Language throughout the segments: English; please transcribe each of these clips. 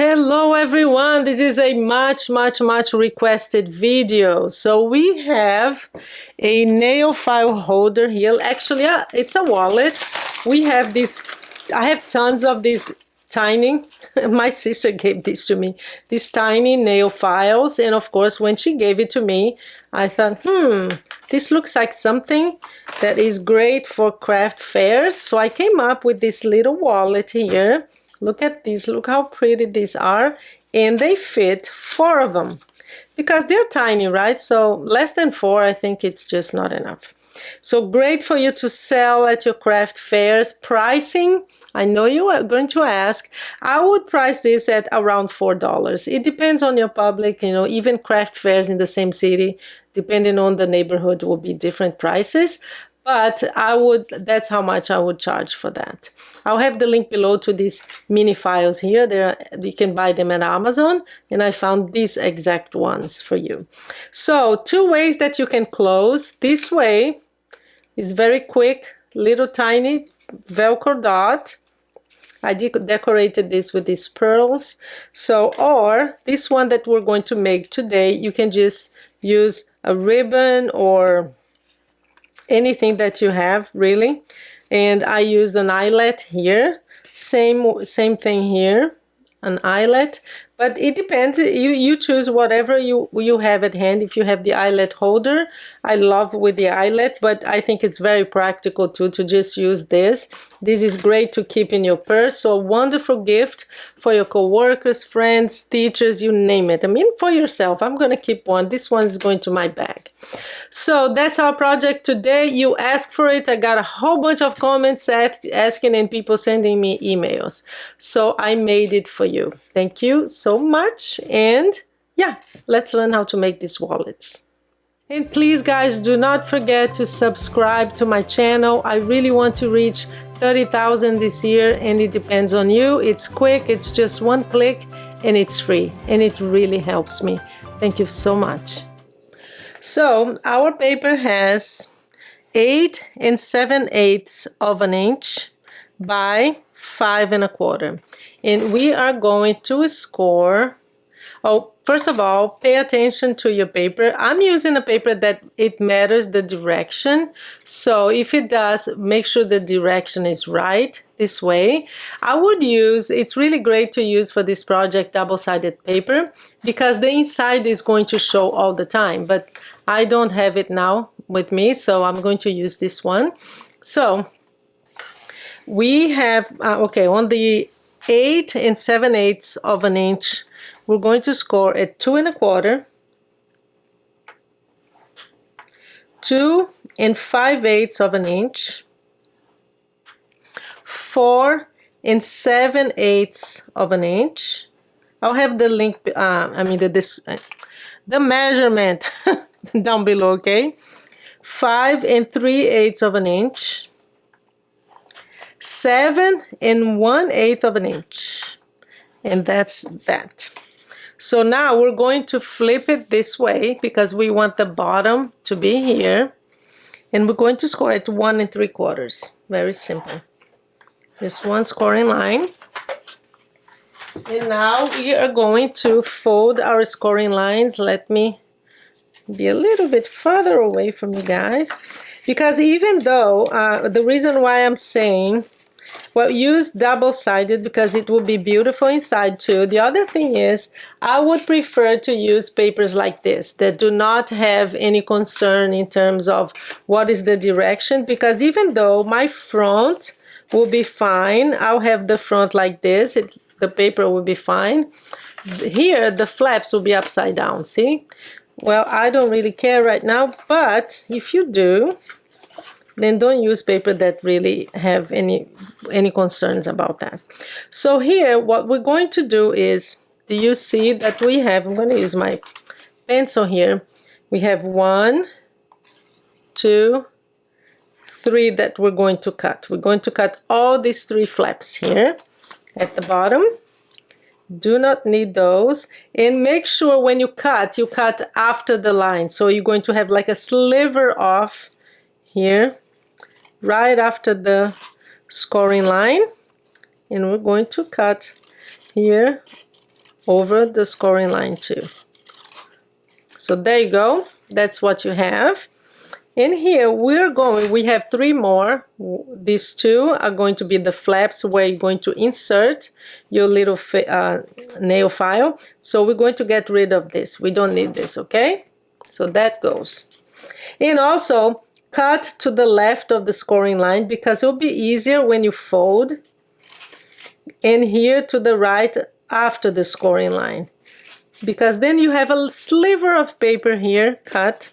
Hello everyone, this is a much requested video. So we have a nail file holder here. Actually, it's a wallet. We have this, I have tons of these tiny, my sister gave this to me, these tiny nail files. And of course, when she gave it to me, I thought, this looks like something that is great for craft fairs. So I came up with this little wallet here. Look at these, look how pretty these are, and they fit 4 of them because they're tiny, right? So less than 4, I think it's just not enough. So great for you to sell at your craft fairs. Pricing, I know you are going to ask. I would price this at around $4. It depends on your public, you know, even craft fairs in the same city, depending on the neighborhood, will be different prices. But that's how much I would charge for that. I'll have the link below to these mini files here. You can buy them at Amazon, and I found these exact ones for you. So 2 ways that you can close. This way is very quick, little tiny Velcro dot. I decorated this with these pearls. So, or this one that we're going to make today, you can just use a ribbon or anything that you have, really. And I use an eyelet here, same thing here, an eyelet, but it depends. You choose whatever you have at hand. If you have the eyelet holder, I love with the eyelet, but I think it's very practical too to just use this. This is great to keep in your purse. So a wonderful gift for your co-workers, friends, teachers, you name it. I mean, for yourself. I'm going to keep one. This one is going to my bag. So that's our project today. You asked for it. I got a whole bunch of comments asking and people sending me emails. So I made it for you. Thank you so much. And yeah, let's learn how to make these wallets. And please guys, do not forget to subscribe to my channel. I really want to reach 30,000 this year, and it depends on you. It's quick, it's just 1 click, and it's free, and it really helps me. Thank you so much. So our paper has 8 7/8 of an inch by 5 1/4, and we are going to score. Oh, first of all, pay attention to your paper. I'm using a paper that it matters the direction. So if it does, make sure the direction is right this way. I would use, it's really great to use for this project, double-sided paper, because the inside is going to show all the time. But I don't have it now with me, so I'm going to use this one. So we have, okay, on the 8 7/8 of an inch, we're going to score at 2 1/4, 2 5/8 of an inch, 4 7/8 of an inch. I'll have the link, the measurement down below, okay? 5 3/8 of an inch, 7 1/8 of an inch, and that's that. So now we're going to flip it this way because we want the bottom to be here, and we're going to score at 1 3/4. Very simple. Just one scoring line. And now we are going to fold our scoring lines. Let me be a little bit further away from you guys, because even though the reason why I'm saying, well, use double-sided because it will be beautiful inside too. The other thing is, I would prefer to use papers like this that do not have any concern in terms of what is the direction, because even though my front will be fine, I'll have the front like this, the paper will be fine. Here, the flaps will be upside down, see? Well, I don't really care right now, but if you do, then don't use paper that really have any concerns about that. So here, what we're going to do is, do you see that we have, I'm going to use my pencil here, we have 1, 2, 3 that we're going to cut. We're going to cut all these 3 flaps here at the bottom. Do not need those, and make sure when you cut after the line. So you're going to have like a sliver off here right after the scoring line, and we're going to cut here over the scoring line too. So there you go, that's what you have. And here we have 3 more. These 2 are going to be the flaps where you're going to insert your little nail file. So we're going to get rid of this. We don't need this, okay? So that goes. And also cut to the left of the scoring line because it'll be easier when you fold. And here to the right after the scoring line, because then you have a sliver of paper here cut.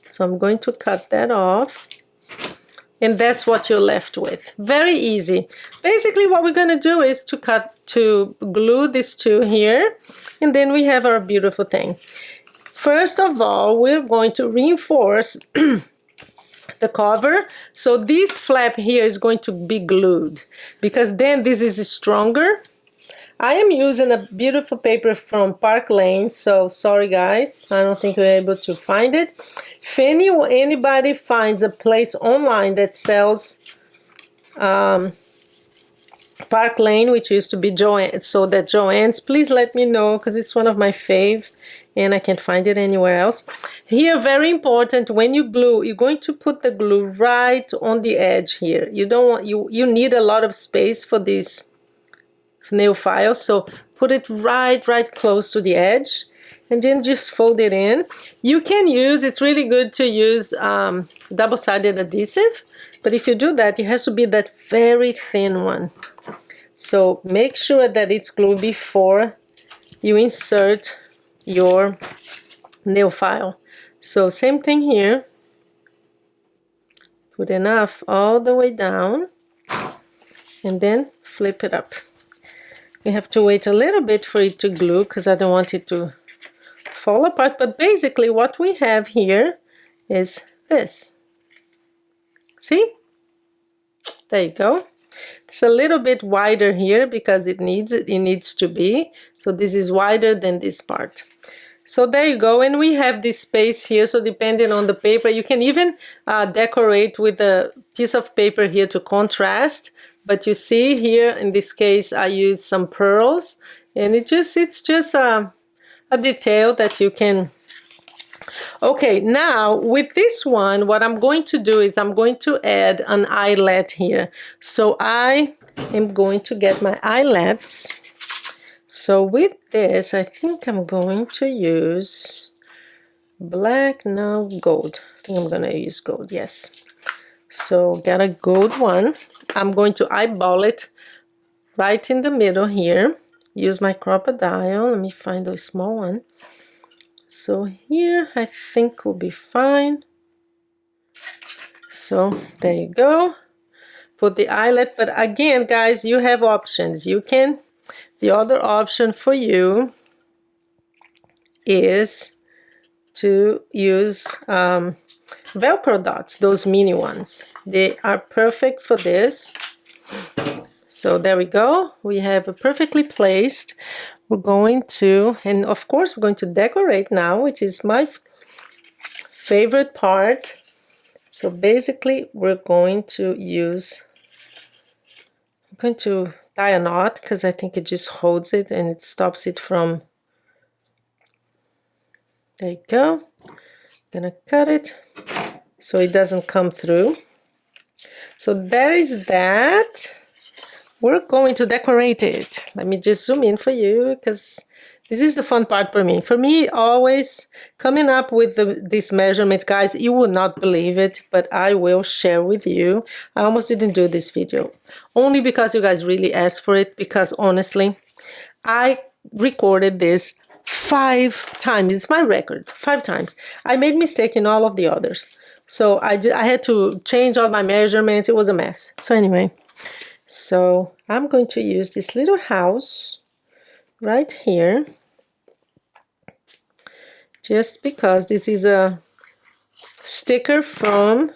So I'm going to cut that off, and that's what you're left with. Very easy. Basically what we're going to do is to glue these 2 here, and then we have our beautiful thing. First of all, we're going to reinforce the cover. So this flap here is going to be glued because then this is stronger. I am using a beautiful paper from Park Lane, so sorry guys, I don't think we're able to find it. If anybody finds a place online that sells Park Lane, which used to be Joann's, please let me know because it's one of my fave and I can't find it anywhere else. Here, very important, when you glue, you're going to put the glue right on the edge here. You don't want, you need a lot of space for this nail file, so put it right close to the edge and then just fold it in. You can use, it's really good to use double-sided adhesive, but if you do that, it has to be that very thin one. So make sure that it's glued before you insert your nail file. So same thing here, put enough all the way down and then flip it up. We have to wait a little bit for it to glue because I don't want it to fall apart, but basically what we have here is this. See? There you go. It's a little bit wider here because it needs to be. So this is wider than this part. So there you go, and we have this space here, so depending on the paper, you can even decorate with a piece of paper here to contrast. But you see here, in this case, I used some pearls, and it's just a detail that you can. Okay, now with this one, what I'm going to do is I'm going to add an eyelet here. So I am going to get my eyelets. So with this, I think I'm going to use black, no, gold. I think I'm gonna use gold, yes. So get a gold one. I'm going to eyeball it right in the middle here. Use my crocodile. Let me find a small one. So here I think will be fine. So there you go. Put the eyelet, but again, guys, you have options. You can, the other option for you is to use Velcro dots, those mini ones. They are perfect for this. So there we go. We have it perfectly placed. We're going to, and of course we're going to decorate now, which is my favorite part. So basically we're going to use, I'm going to tie a knot because I think it just holds it and it stops it from, there you go. Gonna cut it so it doesn't come through. So there is that. We're going to decorate it. Let me just zoom in for you because this is the fun part for me. For me, always coming up with this measurement, guys, you will not believe it, but I will share with you. I almost didn't do this video, only because you guys really asked for it, because honestly, I recorded this 5 times. It's my record, 5 times. I made mistake in all of the others. So I had to change all my measurements. It was a mess. So anyway, so I'm going to use this little house right here, just because this is a sticker from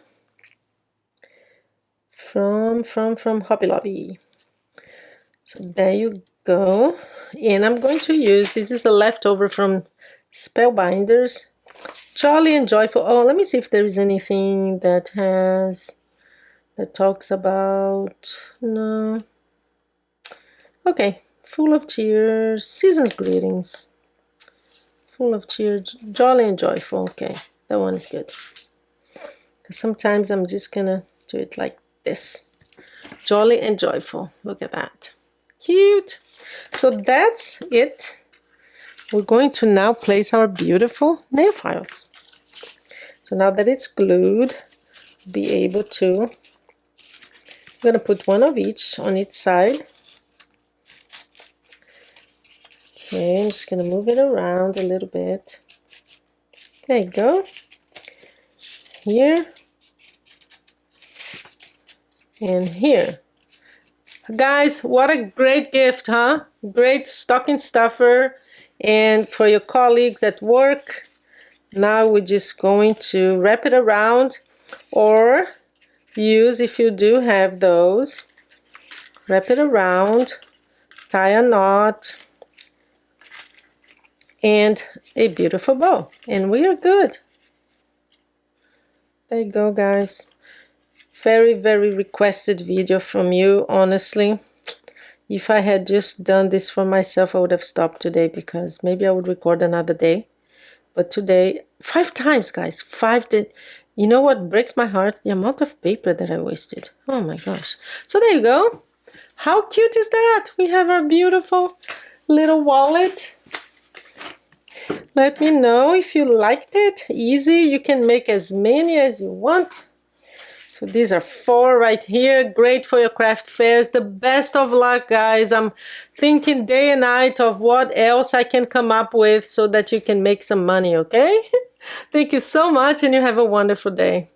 Hobby Lobby. So there you go. And I'm going to use, this is a leftover from Spellbinders, Jolly and Joyful. Oh, let me see if there is anything that talks about, no. Okay, Full of cheers, season's greetings. Full of cheer, jolly and joyful. Okay, that one is good. Sometimes I'm just gonna do it like this. Jolly and joyful. Look at that. Cute. So that's it. We're going to now place our beautiful nail files. So now that it's glued, be able to, I'm gonna put one of each on each side. Okay, I'm just gonna move it around a little bit. There you go. Here and here. Guys, what a great gift, huh? Great stocking stuffer, and for your colleagues at work. Now we're just going to wrap it around, or use, if you do have those, wrap it around, tie a knot, and a beautiful bow, and we are good. There you go, guys. Very, very requested video from you, honestly. If I had just done this for myself, I would have stopped today, because maybe I would record another day. But today, 5 times, guys, 5 did. You know what breaks my heart? The amount of paper that I wasted. Oh my gosh. So there you go. How cute is that? We have our beautiful little wallet. Let me know if you liked it. Easy, you can make as many as you want. So these are 4 right here. Great for your craft fairs. The best of luck, guys. I'm thinking day and night of what else I can come up with so that you can make some money, okay? Thank you so much, and you have a wonderful day.